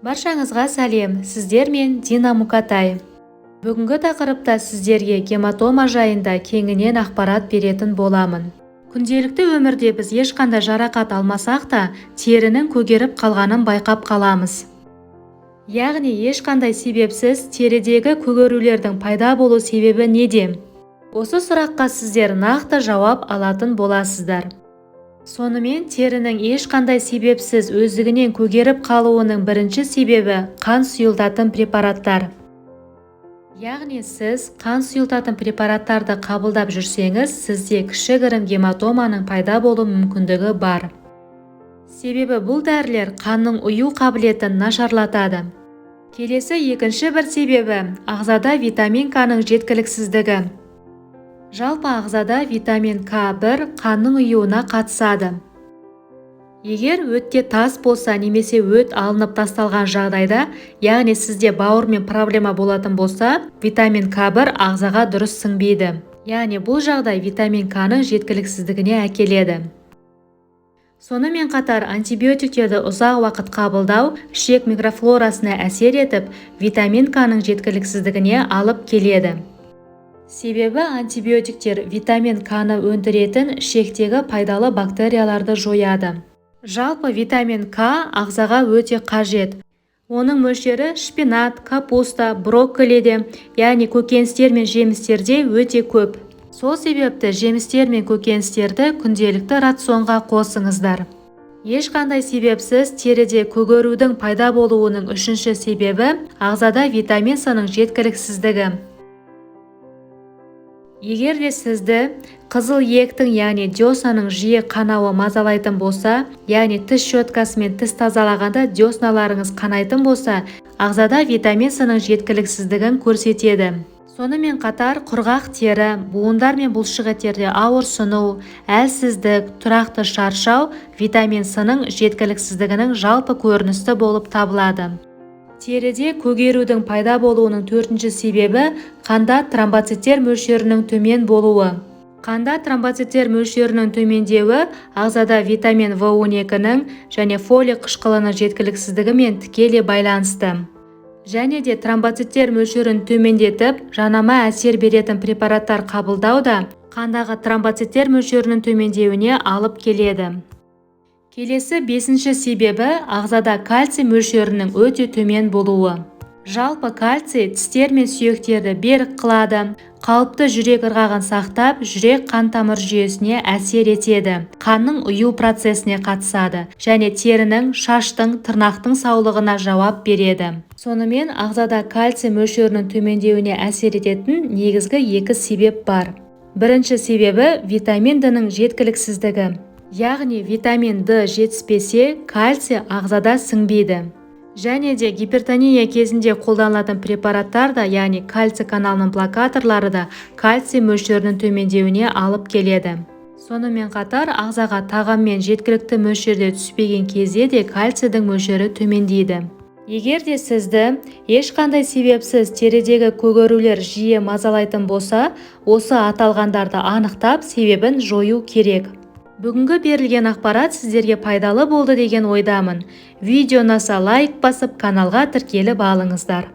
Баршаңызға сәлем, сіздер мен Дина Мукатай. Бүгінгі тақырыпта сіздерге гематома жайында кеңінен ақпарат беретін боламын. Күнделікті өмірде біз ешқандай жарақат алмасақ та, терінің көгеріп қалғанын байқап қаламыз. Яғни ешқандай себепсіз терідегі көгерулердің пайда болу себебі неде? Осы сұраққа сіздер нақты жауап алатын боласыздар. Сонымен терінің ешқандай себепсіз өздігінен көгеріп қалуының бірінші себебі қан сұйылтатын препараттар. Яғни сіз қан сұйылтатын препараттарды қабылдап жүрсеңіз, сізде кішігірім гематоманың пайда болу мүмкіндігі бар. Себебі бұл дәрілер қанның ұю қабілетін нашарлатады. Келесі екінші бір себебі ағзада витамин К-ның жеткіліксіздігі. Жалпы ағзада витамин К1 қанның ұюына қатысады. Егер өтте тас болса немесе өт алынып тасталған жағдайда, яғни сізде бауырмен проблема болатын болса, витамин К1 ағзаға дұрыс сіңбейді. Яғни бұл жағдай витамин К-ның жеткіліксіздігіне әкеледі. Сонымен қатар антибиотиктерді ұзақ уақыт қабылдау ішек микрофлорасына әсер етіп, витамин К-ның жеткіліксіздігіне алып келеді. Себебі антибиотиктер витамин К-ны өндіретін ішектегі пайдалы бактерияларды жояды. Жалпы витамин К ағзаға өте қажет. Оның мөлшері шпинат, капуста, брокколиде, яғни көкөністер мен жемістерде өте көп. Сол себепті жемістер мен көкөністерді күнделікті рационға қосыңыздар. Ешқандай себепсіз теріде көгерудің пайда болуының үшінші себебі ағзада витамин С-ның жеткіліксіздігі. Егер де сізді қызыл ектің, яғни деснаның жиі қанауы мазалайтын болса, яғни тіс щеткасымен тіс тазалағанда десналарыңыз қанайтын болса, ағзада витамин С-ның жеткіліксіздігін көрсетеді. Сонымен қатар құрғақ тері, буындар мен бұлшық еттерде ауырсыну, әлсіздік, тұрақты шаршау витамин С-ның жеткіліксіздігінің жалпы көрінісі болып табылады. Теріде көгерудің пайда болуының төртінші себебі қанда тромбоциттер мөлшерінің төмен болуы. Қанда тромбоциттер мөлшерінің төмендеуі ағзада витамин В12-ның және фолий қышқылының жеткіліксіздігімен тікелей байланысты. Және де тромбоциттер мөлшерін төмендетіп, жанама әсер беретін препараттар қабылдау да қандағы тромбоциттер мөлшерінің төмендеуіне алып келеді. Келесі бесінші себебі ағзада кальций мөлшерінің өте төмен болуы. Жалпы кальций тістер мен сүйектерді берік қылады, қалыпты жүрек ырғағын сақтап, жүрек қан тамыр жүйесіне әсер етеді, қанның ұю процесіне қатысады және терінің, шаштың, тырнақтың саулығына жауап береді. Сонымен ағзада кальций мөлшерінің төмендеуіне әсер ететін негізгі екі себеп бар. Бірінші себебі витамин D-ның жеткіліксіздігі. Яғни витамин D жетіспесе, кальций ағзада сіңбейді. Және де гипертония кезінде қолданылатын препараттар да, яғни кальций каналының блокаторлары да кальций мөлшерінің төмендеуіне алып келеді. Сонымен қатар ағзаға тағаммен жеткілікті мөлшерде түспеген кезде де кальцийдің мөлшері төмендейді. Егер де сізді ешқандай себепсіз терідегі көгерулер жиі мазалайтын болса, осы аталғандарды анықтап себебін жою керек. Бүгінгі берілген ақпарат сіздерге пайдалы болды деген ойдамын. Видео ұнаса лайк басып, каналға тіркеліп алыңыздар.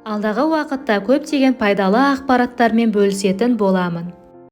Алдағы уақытта көптеген пайдалы ақпараттармен бөлісетін боламын.